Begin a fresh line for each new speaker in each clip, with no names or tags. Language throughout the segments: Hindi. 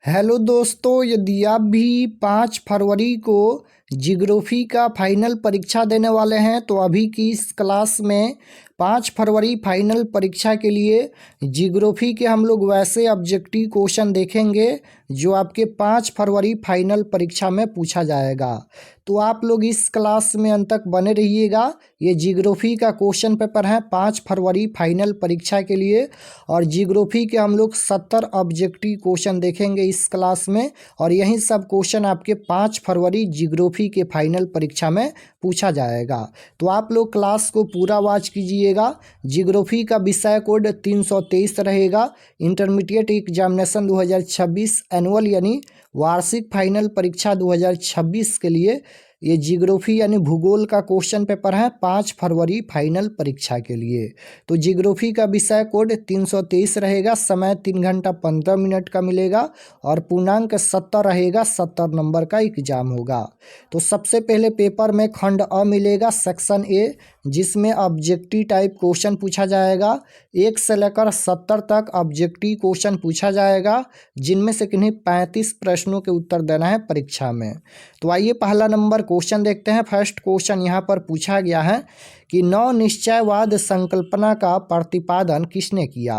हेलो दोस्तों, यदि आप भी 5 फरवरी को जियोग्राफी का फाइनल परीक्षा देने वाले हैं तो अभी की इस क्लास में 5 फरवरी फाइनल परीक्षा के लिए जियोग्राफी के हम लोग वैसे ऑब्जेक्टिव क्वेश्चन देखेंगे जो आपके 5 फरवरी फाइनल परीक्षा में पूछा जाएगा। तो आप लोग इस क्लास में अंत तक बने रहिएगा। ये जियोग्राफी का क्वेश्चन पेपर है 5 फरवरी फाइनल परीक्षा के लिए, और जियोग्राफी के हम लोग 70 ऑब्जेक्टिव क्वेश्चन देखेंगे इस क्लास में, और यही सब क्वेश्चन आपके 5 फरवरी जियोग्राफी के फाइनल परीक्षा में पूछा जाएगा। तो आप लोग क्लास को पूरा वॉच कीजिएगा। जियोग्राफी का विषय कोड 323 रहेगा। इंटरमीडिएट एग्जामिनेशन 2026 एनुअल यानी वार्षिक फाइनल परीक्षा 2026 के लिए ये जियोग्राफी यानी भूगोल का क्वेश्चन पेपर है 5 फरवरी फाइनल परीक्षा के लिए। तो जियोग्राफी का विषय कोड 323 रहेगा। समय 3 घंटा 15 मिनट का मिलेगा और पूर्णांक 70 रहेगा। 70 नंबर का एग्जाम होगा। तो सबसे पहले पेपर में खंड अ मिलेगा, सेक्शन ए, जिसमें ऑब्जेक्टिव टाइप क्वेश्चन पूछा जाएगा। 1 से लेकर 70 तक ऑब्जेक्टिव क्वेश्चन पूछा जाएगा, जिनमें से किन्हीं 35 प्रश्नों के उत्तर देना है परीक्षा में। तो आइए पहला नंबर क्वेश्चन देखते हैं। फर्स्ट क्वेश्चन यहाँ पर पूछा गया है कि नव निश्चयवाद संकल्पना का प्रतिपादन किसने किया।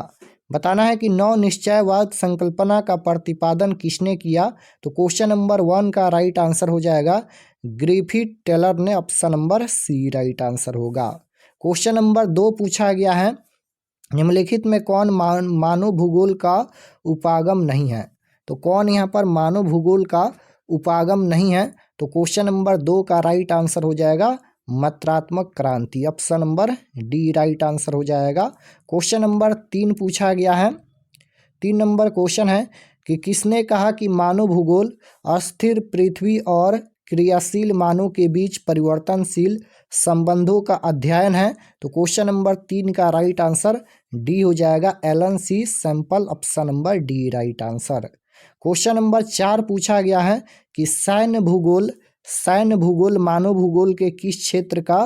बताना है कि नव निश्चयवाद संकल्पना का प्रतिपादन किसने किया। तो क्वेश्चन नंबर 1 का राइट आंसर हो जाएगा ग्रिफिथ टेलर ने। Option number C right answer होगा। क्वेश्चन नंबर 2 पूछा गया है निम्नलिखित में कौन मानव भूगोल का उपागम नहीं है। तो कौन यहाँ पर मानव भूगोल का उपागम नहीं है। तो क्वेश्चन नंबर 2 का राइट आंसर हो जाएगा मात्रात्मक क्रांति। Option number D right answer हो जाएगा। क्वेश्चन नंबर 3 पूछा गया है। 3 नंबर क्वेश्चन है कि किसने कहा कि मानव भूगोल अस्थिर पृथ्वी और क्रियाशील मानव के बीच परिवर्तनशील संबंधों का अध्ययन है। तो क्वेश्चन नंबर 3 का राइट आंसर डी हो जाएगा Ellen C Semple. Option number D right answer. Question number 4 पूछा गया है कि सैन्य भूगोल मानव भूगोल के किस क्षेत्र का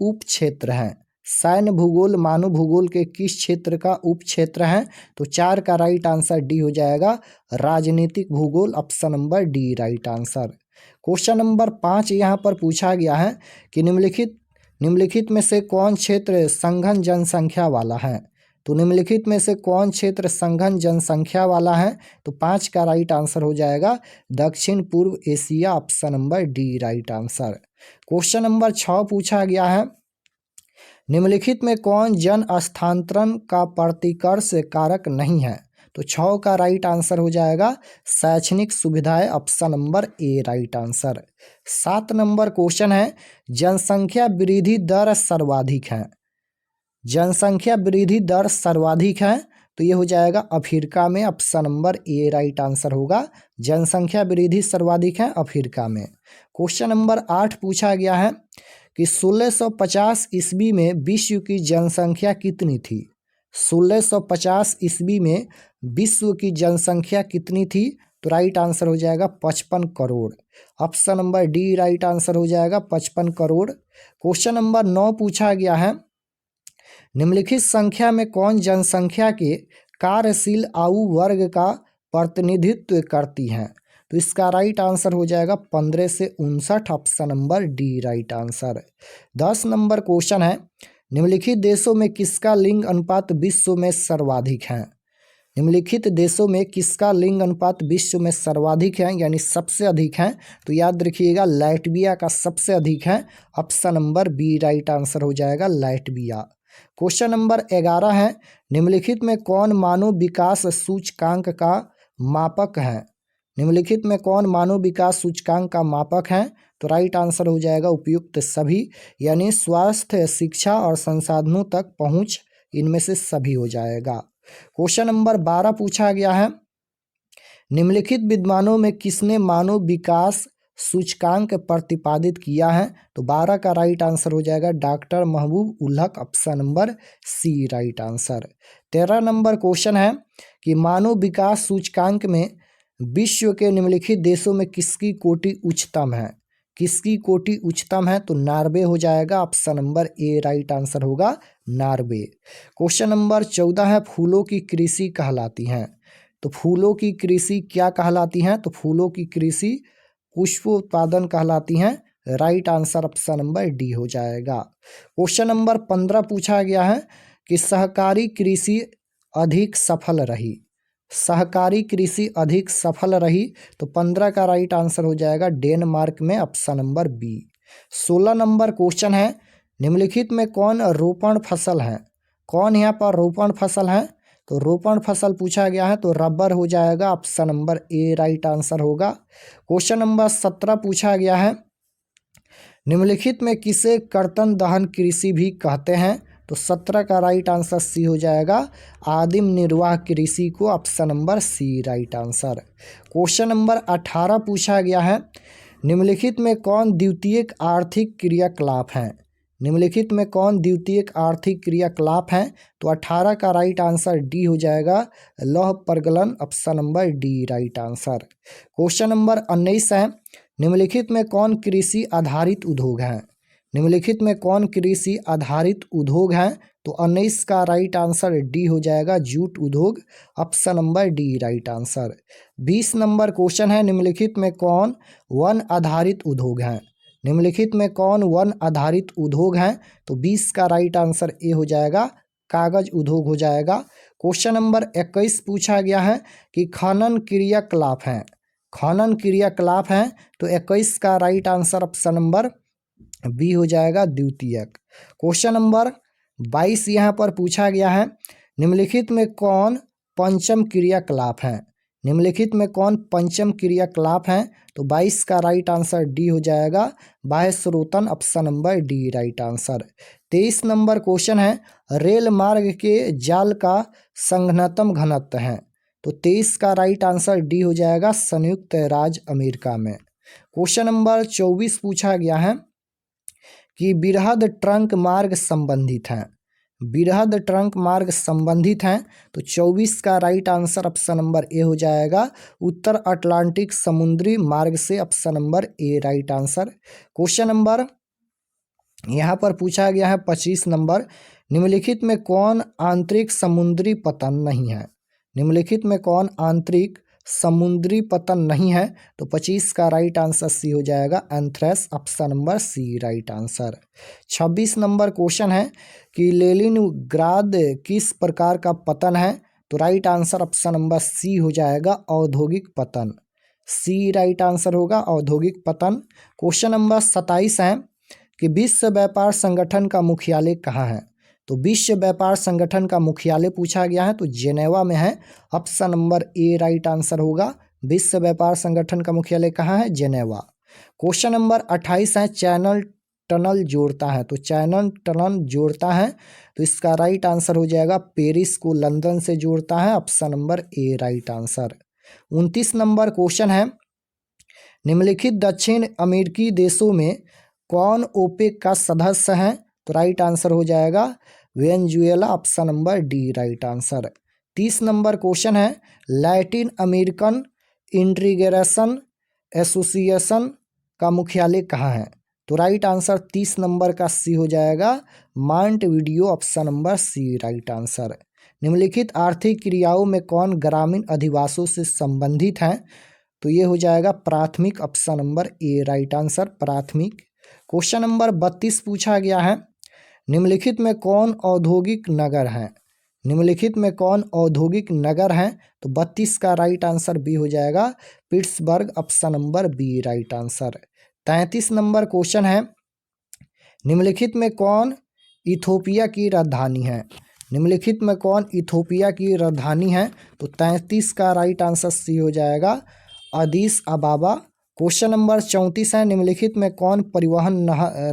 उप क्षेत्र है। सैन्य भूगोल मानव भूगोल के किस क्षेत्र का उप क्षेत्र है। तो 4 का राइट आंसर डी हो जाएगा राजनीतिक भूगोल। Option number D right answer. Question number 5 यहाँ पर पूछा गया है कि निम्नलिखित में से कौन क्षेत्र सघन जनसंख्या वाला है। तो निम्नलिखित में से कौन क्षेत्र सघन जनसंख्या वाला है। तो 5 का राइट आंसर हो जाएगा दक्षिण पूर्व Asia. Option number D right answer. Question number 6 पूछा गया है निम्नलिखित में कौन जन स्थानांतरण का प्रतिकर्ष कारक नहीं है। तो 6 का राइट आंसर हो जाएगा शैक्षणिक सुविधाएं। Option number A right answer. 7 number question है जनसंख्या वृद्धि दर सर्वाधिक है। जनसंख्या वृद्धि दर सर्वाधिक है तो ये हो जाएगा अफ्रीका में। Option number A right answer होगा। जनसंख्या वृद्धि सर्वाधिक है अफ्रीका में। क्वेश्चन नंबर 8 पूछा गया है कि 1650 ईस्वी में विश्व की जनसंख्या कितनी थी। 1650 ईस्वी में विश्व की जनसंख्या कितनी थी। तो राइट आंसर हो जाएगा 55 crore. Option number D right answer हो जाएगा 55 करोड़। क्वेश्चन नंबर 9 पूछा गया है निम्नलिखित संख्या में कौन जनसंख्या के कार्यशील आयु वर्ग का प्रतिनिधित्व करती है। तो इसका राइट आंसर हो जाएगा 15 से 59। Option number D right answer. 10 number question है निम्नलिखित देशों में किसका लिंग अनुपात विश्व में सर्वाधिक है। निम्नलिखित देशों में किसका लिंग अनुपात विश्व में सर्वाधिक है यानी सबसे अधिक है। तो याद रखिएगा लाटविया का सबसे अधिक है। Option number B right answer हो जाएगा लाटविया। क्वेश्चन नंबर 11 है निम्नलिखित में कौन मानव विकास सूचकांक का मापक है। निम्नलिखित में कौन मानव विकास सूचकांक का मापक है। तो राइट आंसर हो जाएगा उपयुक्त सभी, यानी स्वास्थ्य, शिक्षा और संसाधनों तक पहुंच, इनमें से सभी हो जाएगा। क्वेश्चन नंबर 12 पूछा गया है निम्नलिखित विद्वानों में किसने मानव विकास सूचकांक प्रतिपादित किया है। तो 12 का राइट आंसर हो जाएगा doctor Mahbub ul Haq. Option number C right answer. 13 number question है कि मानव विकास सूचकांक में विश्व के निम्नलिखित देशों में किसकी कोटि उच्चतम है। किसकी कोटि उच्चतम है। तो नॉर्वे हो जाएगा। Option number A right answer होगा नॉर्वे। क्वेश्चन नंबर 14 है फूलों की कृषि कहलाती है। तो फूलों की कृषि क्या कहलाती हैं? तो फूलों की कृषि पुष्प उत्पादन कहलाती हैं। Right answer option number D हो जाएगा। क्वेश्चन नंबर 15 पूछा गया है कि सहकारी कृषि अधिक सफल रही। सहकारी कृषि अधिक सफल रही, तो 15 का राइट आंसर हो जाएगा डेनमार्क में option number B. 16 number question है, निम्नलिखित में कौन रोपण फसल है? कौन यहाँ पर रोपण फसल है? तो रोपण फसल पूछा गया है, तो रबर हो जाएगा option number A right answer होगा। क्वेश्चन नंबर 17 पूछा गया है, निम्नलिखित में किसे कर्तन दहन कृषि भी कहते हैं? तो 17 का राइट आंसर सी हो जाएगा आदिम निर्वाह कृषि को option number C right answer. Question number 18 पूछा गया है, निम्नलिखित में कौन द्वितीयक आर्थिक क्रियाकलाप हैं? निम्नलिखित में कौन द्वितीयक आर्थिक क्रियाकलाप हैं? तो 18 का राइट आंसर डी हो जाएगा लौह प्रगलन option number D right answer. Question number 19 है, निम्नलिखित में कौन कृषि आधारित उद्योग है? निम्नलिखित में कौन कृषि आधारित उद्योग है? तो 19 का राइट आंसर डी हो जाएगा जूट उद्योग option number D right answer. 20 number question है, निम्नलिखित में कौन वन आधारित उद्योग है? निम्नलिखित में कौन वन आधारित उद्योग है? तो 20 का राइट आंसर ए हो जाएगा कागज उद्योग हो जाएगा। क्वेश्चन नंबर 21 पूछा गया है कि खनन क्रियाकलाप है। खनन क्रियाकलाप है, तो 21 का right answer option number B हो जाएगा द्वितीयक। क्वेश्चन नंबर 22 यहाँ पर पूछा गया है, निम्नलिखित में कौन पंचम क्रियाकलाप है? निम्नलिखित में कौन पंचम क्रियाकलाप है? तो 22 का राइट आंसर डी हो जाएगा बाह्य स्रोतन option number D right answer. 23 number question है, रेल मार्ग के जाल का संघनतम घनत्व है। तो 23 का राइट आंसर डी हो जाएगा संयुक्त राज्य अमेरिका में। क्वेश्चन नंबर 24 पूछा गया है कि बृहद ट्रंक मार्ग संबंधित हैं। बृहद ट्रंक मार्ग संबंधित हैं, तो 24 का right answer option number A हो जाएगा उत्तर अटलांटिक समुद्री मार्ग से option number A right answer. Question number यहाँ पर पूछा गया है 25 नंबर, निम्नलिखित में कौन आंतरिक समुद्री पतन नहीं है? निम्नलिखित में कौन आंतरिक समुद्री पतन नहीं है? तो 25 का राइट आंसर सी हो जाएगा एंथ्रेस option number C right answer. 26 number question है कि लेनिनग्राद किस प्रकार का पतन है? तो right answer option number C हो जाएगा औद्योगिक पतन। सी राइट आंसर होगा औद्योगिक पतन। क्वेश्चन नंबर 27 है कि विश्व व्यापार संगठन का मुख्यालय कहाँ है? तो विश्व व्यापार संगठन का मुख्यालय पूछा गया है, तो जेनेवा में है option number A right answer होगा। विश्व व्यापार संगठन का मुख्यालय कहाँ है? जेनेवा। क्वेश्चन नंबर 28 है, चैनल टनल जोड़ता है। तो चैनल टनल जोड़ता है, तो इसका राइट आंसर हो जाएगा पेरिस को लंदन से जोड़ता है option number A right answer. 29 number question है, निम्नलिखित दक्षिण अमेरिकी देशों में कौन ओपेक का सदस्य है? तो राइट आंसर हो जाएगा Venezuela option number D right answer. 30 number question है, लैटिन अमेरिकन इंटीग्रेशन एसोसिएशन का मुख्यालय कहाँ है? तो राइट आंसर 30 नंबर का सी हो जाएगा Montevideo option number C right answer. निम्नलिखित आर्थिक क्रियाओं में कौन ग्रामीण अधिवासों से संबंधित हैं? तो ये हो जाएगा प्राथमिक option number A right answer प्राथमिक। क्वेश्चन नंबर 32 पूछा गया है, निम्नलिखित में कौन औद्योगिक नगर है? निम्नलिखित में कौन औद्योगिक नगर है? तो 32 का राइट आंसर बी हो जाएगा Pittsburgh option number B right answer. 33 number question है, निम्नलिखित में कौन इथोपिया की राजधानी है? निम्नलिखित में कौन इथोपिया की राजधानी है? तो 33 का राइट आंसर सी हो जाएगा अदीस अबाबा। क्वेश्चन नंबर 34 है, निम्नलिखित में कौन परिवहन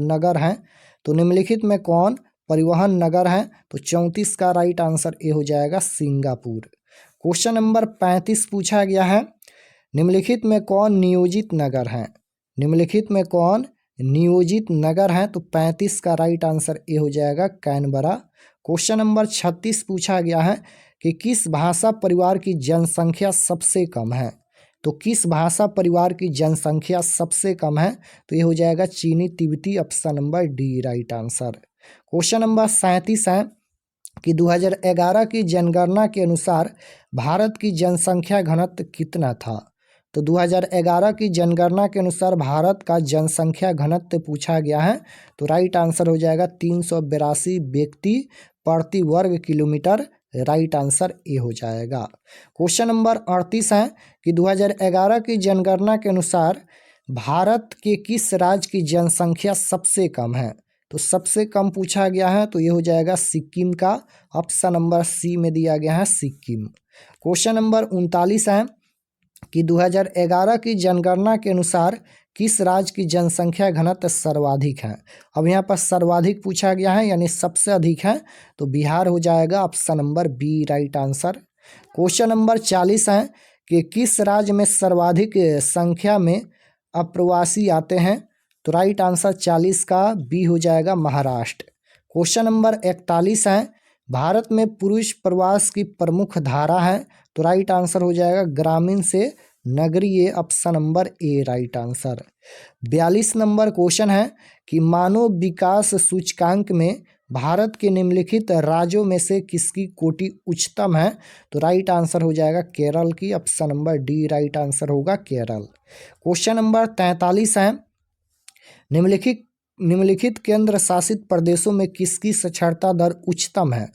नगर है? तो निम्नलिखित में कौन परिवहन नगर है? तो 34 का राइट आंसर ए हो जाएगा सिंगापुर। क्वेश्चन नंबर 35 पूछा गया है, निम्नलिखित में कौन नियोजित नगर है? निम्नलिखित में कौन नियोजित नगर है? तो 35 का राइट आंसर ए हो जाएगा कैनबरा। क्वेश्चन नंबर 36 पूछा गया है कि किस भाषा परिवार की जनसंख्या सबसे कम है? तो किस भाषा परिवार की जनसंख्या सबसे कम है? तो ये हो जाएगा चीनी तिब्बती option number D right answer. Question number 37 है, कि 2011 की जनगणना के अनुसार भारत की जनसंख्या घनत्व कितना था। तो 2011 की जनगणना के अनुसार भारत का जनसंख्या घनत्व पूछा गया है। तो राइट आंसर हो जाएगा 382 व्यक्ति प्रति वर्ग किलोमीटर। राइट आंसर ए हो जाएगा। क्वेश्चन नंबर 38 है कि 2011 की जनगणना के अनुसार भारत के किस राज्य की जनसंख्या सबसे कम है। तो सबसे कम पूछा गया है, तो ये हो जाएगा सिक्किम का। ऑप्शन नंबर सी में दिया गया है सिक्किम। क्वेश्चन नंबर 39 है कि 2011 की जनगणना के अनुसार किस राज्य की जनसंख्या घनत्व सर्वाधिक है। अब यहाँ पर सर्वाधिक पूछा गया है, यानी सबसे अधिक है, तो बिहार हो जाएगा। Option number B right answer. Question number 40 है कि किस राज्य में सर्वाधिक संख्या में अप्रवासी आते हैं। तो राइट आंसर 40 का बी हो जाएगा महाराष्ट्र। क्वेश्चन नंबर 41 है भारत में पुरुष प्रवास की प्रमुख धारा है। तो राइट आंसर हो जाएगा ग्रामीण से नगरीय। Option number A right answer. 42 number question है कि मानव विकास सूचकांक में भारत के निम्नलिखित राज्यों में से किसकी कोटि उच्चतम है। तो राइट आंसर हो जाएगा केरल की। Option number D right answer होगा केरल। क्वेश्चन नंबर 43 है निम्नलिखित केंद्र शासित प्रदेशों में किसकी साक्षरता दर उच्चतम है।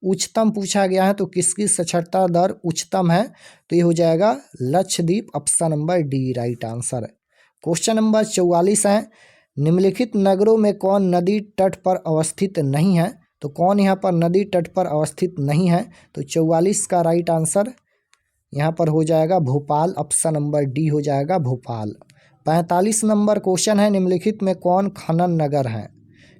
उच्चतम पूछा गया है, तो किसकी साक्षरता दर उच्चतम है। तो ये हो जाएगा Lakshadweep. Option number D right answer. Question number 44 है निम्नलिखित नगरों में कौन नदी तट पर अवस्थित नहीं है। तो कौन यहाँ पर नदी तट पर अवस्थित नहीं है। तो 44 का राइट आंसर यहाँ पर हो जाएगा भोपाल। ऑप्शन नंबर डी हो जाएगा भोपाल। 45 नंबर क्वेश्चन है निम्नलिखित में कौन खनन नगर है।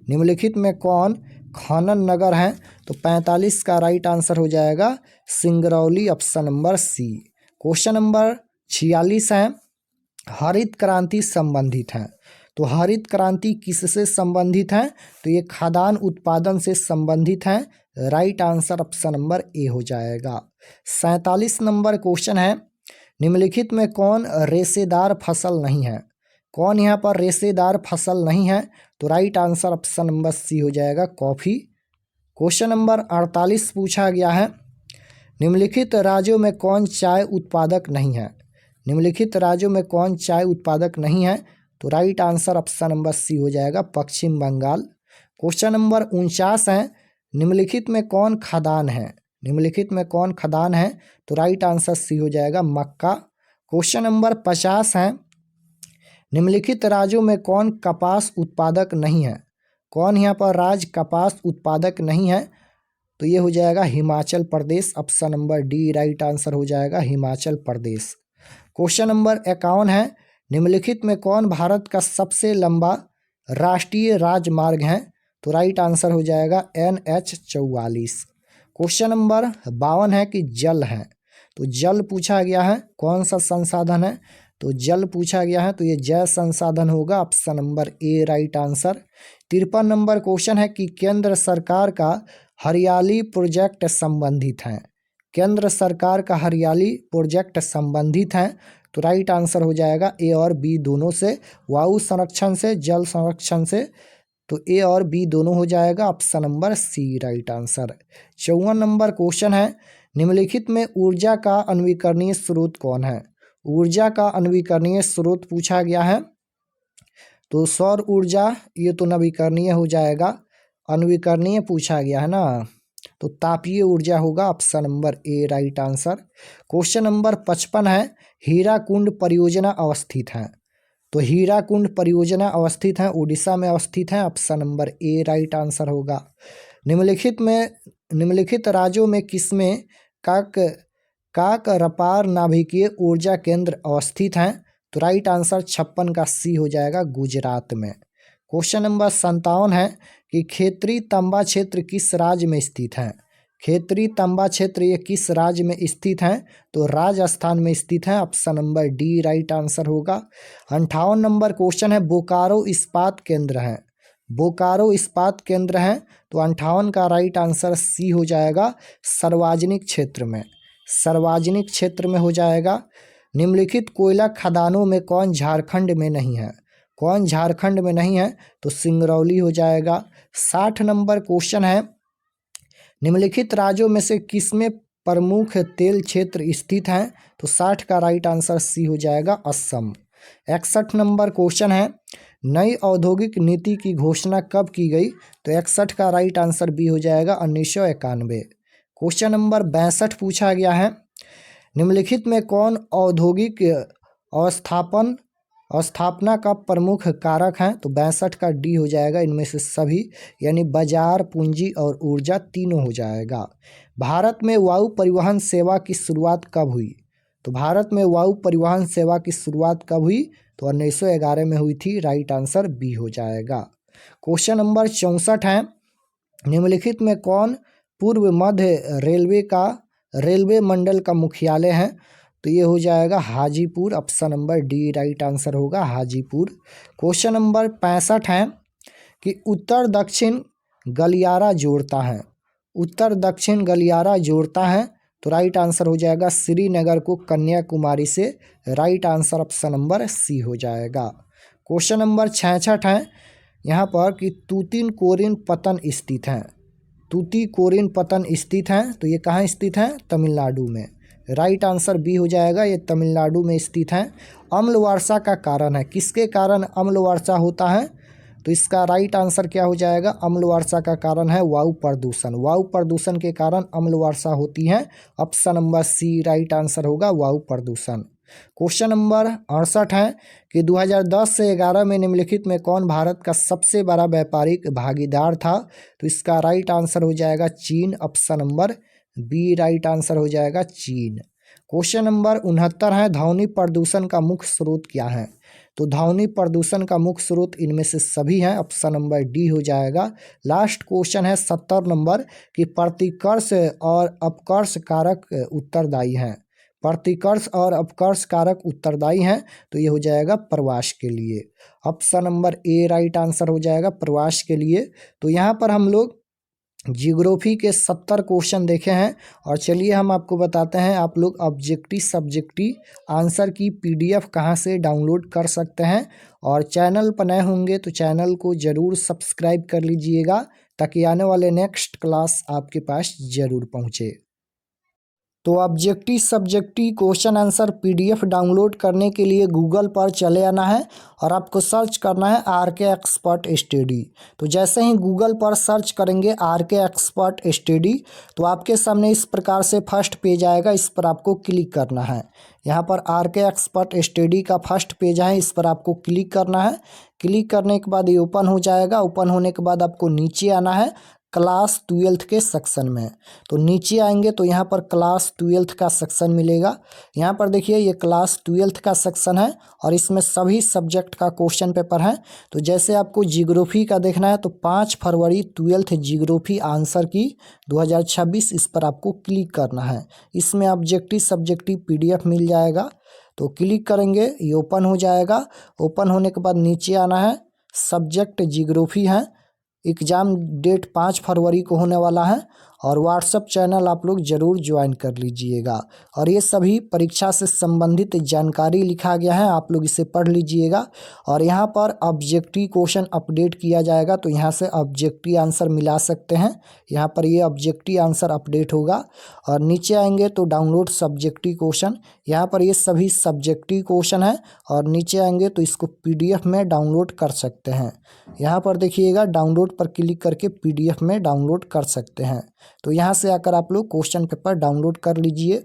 निम्नलिखित में कौन खनन नगर है। तो 45 का राइट आंसर हो जाएगा Singrauli. Option number C. Question number 46 है हरित क्रांति संबंधित है। तो हरित क्रांति किससे संबंधित है। तो ये खाद्यान्न उत्पादन से संबंधित है। Right answer option number A हो जाएगा। 47 नंबर क्वेश्चन है निम्नलिखित में कौन रेशेदार फसल नहीं है। कौन यहाँ पर रेशेदार फसल नहीं है। तो right answer option number C हो जाएगा कॉफ़ी। क्वेश्चन नंबर 48 पूछा गया है निम्नलिखित राज्यों में कौन चाय उत्पादक नहीं है। निम्नलिखित राज्यों में कौन चाय उत्पादक नहीं है। तो right answer option number C हो जाएगा पश्चिम बंगाल। क्वेश्चन नंबर 49 है निम्नलिखित में कौन खदान है। निम्नलिखित में कौन खदान है। तो राइट आंसर सी हो जाएगा मक्का। क्वेश्चन नंबर 50 है निम्नलिखित राज्यों में कौन कपास उत्पादक नहीं है। कौन यहाँ पर राज्य कपास उत्पादक नहीं है। तो ये हो जाएगा Himachal Pradesh. Option number D right answer हो जाएगा हिमाचल प्रदेश। क्वेश्चन नंबर 51 है निम्नलिखित में कौन भारत का सबसे लंबा राष्ट्रीय राजमार्ग है। तो राइट आंसर हो जाएगा NH 44। क्वेश्चन नंबर 52 है कि जल है। तो जल पूछा गया है कौन सा संसाधन है। तो जल पूछा गया है, तो ये जल संसाधन होगा। Option number A right answer. 53 number question है कि केंद्र सरकार का हरियाली प्रोजेक्ट संबंधित है। केंद्र सरकार का हरियाली प्रोजेक्ट संबंधित है। तो राइट आंसर हो जाएगा ए और बी दोनों से, वायु संरक्षण से, जल संरक्षण से। तो ए और बी दोनों हो जाएगा। Option number C right answer. 54 number question है निम्नलिखित में ऊर्जा का अनवीकरणीय स्रोत कौन है। ऊर्जा का अनवीकरणीय स्रोत पूछा गया है। तो सौर ऊर्जा ये तो नवीकरणीय हो जाएगा, अनवीकरणीय पूछा गया है ना, तो तापीय ऊर्जा होगा। Option number A right answer. Question number 55 है हीराकुंड परियोजना अवस्थित है। तो हीराकुंड परियोजना अवस्थित है उड़ीसा में अवस्थित है। Option number A right answer होगा। निम्नलिखित राज्यों में किसमें काकरपार नाभिकीय ऊर्जा केंद्र अवस्थित हैं। तो राइट आंसर 56 का सी हो जाएगा गुजरात में। क्वेश्चन नंबर 57 है कि खेतरी तंबा क्षेत्र किस राज्य में स्थित है। खेतरी तंबा क्षेत्र ये किस राज्य में स्थित है। तो राजस्थान में स्थित है। Option number D right answer होगा। 58 नंबर क्वेश्चन है बोकारो इस्पात केंद्र है। बोकारो इस्पात केंद्र है, तो 58 का राइट आंसर सी हो जाएगा सार्वजनिक क्षेत्र में। सार्वजनिक क्षेत्र में हो जाएगा। निम्नलिखित कोयला खदानों में कौन झारखंड में नहीं है। कौन झारखंड में नहीं है। तो सिंगरौली हो जाएगा। 60 नंबर क्वेश्चन है निम्नलिखित राज्यों में से किसमें प्रमुख तेल क्षेत्र स्थित हैं? तो 60 का राइट आंसर सी हो जाएगा, असम। 61 नंबर क्वेश्चन है, नई औद्योगिक नीति की घोषणा कब की गई? तो 61 का राइट आंसर बी हो जाएगा, 1991। क्वेश्चन नंबर 62 पूछा गया है, निम्नलिखित में कौन औद्योगिक स्थापना का प्रमुख कारक है? तो 62 का डी हो जाएगा, इनमें से सभी, यानी बाजार, पूंजी और ऊर्जा तीनों हो जाएगा। भारत में वायु परिवहन सेवा की शुरुआत कब हुई? तो भारत में वायु परिवहन सेवा की शुरुआत कब हुई? तो 1911 में हुई थी, राइट आंसर बी हो जाएगा। क्वेश्चन नंबर 64 है, निम्नलिखित में कौन पूर्व मध्य रेलवे मंडल का मुख्यालय है? तो ये हो जाएगा Hajipur, option number D right answer होगा, हाजीपुर। क्वेश्चन नंबर 65 है कि उत्तर दक्षिण गलियारा जोड़ता है, उत्तर दक्षिण गलियारा जोड़ता है, तो राइट आंसर हो जाएगा श्रीनगर को कन्याकुमारी से, right answer option number C हो जाएगा। क्वेश्चन नंबर 66 है यहाँ पर कि तूतीकोरिन पत्तन स्थित है, तूतीकोरिन पत्तन स्थित है, तो ये कहाँ स्थित है? तमिलनाडु में, राइट आंसर बी हो जाएगा, ये तमिलनाडु में स्थित है। अम्ल वर्षा का कारण है, किसके कारण अम्ल वर्षा होता है? तो इसका राइट आंसर क्या हो जाएगा? अम्ल वर्षा का कारण है वायु प्रदूषण, वायु प्रदूषण के कारण अम्ल वर्षा होती है, option number C right answer होगा, वायु प्रदूषण। क्वेश्चन नंबर 68 है कि 2010 से 11 में निम्नलिखित में कौन भारत का सबसे बड़ा व्यापारिक भागीदार था? तो इसका राइट आंसर हो जाएगा चीन, option number B right answer हो जाएगा, चीन। क्वेश्चन नंबर 69 है, ध्वनि प्रदूषण का मुख्य स्रोत क्या है? तो ध्वनि प्रदूषण का मुख्य स्रोत इनमें से सभी हैं, ऑप्शन नंबर डी हो जाएगा। लास्ट क्वेश्चन है 70 नंबर कि प्रतिकर्ष और अपकर्ष कारक उत्तरदायी हैं, प्रतिकर्ष और अपकर्ष कारक उत्तरदायी हैं, तो ये हो जाएगा प्रवास के लिए, option number A right answer हो जाएगा, प्रवास के लिए। तो यहाँ पर हम लोग जियोग्राफी के 70 क्वेश्चन देखे हैं, और चलिए हम आपको बताते हैं आप लोग ऑब्जेक्टिव सब्जेक्टिव आंसर की पीडीएफ कहाँ से डाउनलोड कर सकते हैं। और चैनल पर नए होंगे तो चैनल को ज़रूर सब्सक्राइब कर लीजिएगा, ताकि आने वाले नेक्स्ट क्लास आपके पास ज़रूर पहुँचे। तो objective subjective question answer PDF download करने के लिए गूगल पर चले आना है और आपको सर्च करना है आरके एक्सपर्ट स्टडी। तो जैसे ही गूगल पर सर्च करेंगे आरके एक्सपर्ट स्टडी, तो आपके सामने इस प्रकार से फर्स्ट पेज आएगा, इस पर आपको क्लिक करना है। यहाँ पर आरके एक्सपर्ट स्टडी का फर्स्ट पेज है, इस पर आपको क्लिक करना है। क्लिक करने के बाद ये ओपन हो जाएगा। ओपन होने के बाद आपको नीचे आना है क्लास 12th के सेक्शन में। तो नीचे आएंगे तो यहाँ पर क्लास 12th का सेक्शन मिलेगा। यहाँ पर देखिए ये क्लास 12th का सेक्शन है और इसमें सभी सब्जेक्ट का क्वेश्चन पेपर है। तो जैसे आपको जियोग्राफी का देखना है तो 5 फरवरी 12th जियोग्राफी आंसर की 2026, इस पर आपको क्लिक करना है। इसमें ऑब्जेक्टिव सब्जेक्टिव पीडीएफ मिल जाएगा। तो क्लिक करेंगे, ये ओपन हो जाएगा। ओपन होने के बाद नीचे आना है, सब्जेक्ट जियोग्राफी है, एग्ज़ाम डेट 5 फरवरी को होने वाला है। और व्हाट्सएप चैनल आप लोग ज़रूर ज्वाइन कर लीजिएगा। और ये सभी परीक्षा से संबंधित जानकारी लिखा गया है, आप लोग इसे पढ़ लीजिएगा। और यहाँ पर ऑब्जेक्टिव क्वेश्चन अपडेट किया जाएगा, तो यहाँ से ऑब्जेक्टिव आंसर मिला सकते हैं। यहाँ पर ये ऑब्जेक्टिव आंसर अपडेट होगा। और नीचे आएंगे तो डाउनलोड सब्जेक्टिव क्वेश्चन, यहाँ पर ये सभी सब्जेक्टिव क्वेश्चन है। और नीचे आएंगे तो इसको पीडीएफ में डाउनलोड कर सकते हैं। यहाँ पर देखिएगा डाउनलोड पर क्लिक करके पीडीएफ में डाउनलोड कर सकते हैं। तो यहाँ से आकर आप लोग क्वेश्चन पेपर डाउनलोड कर लीजिए।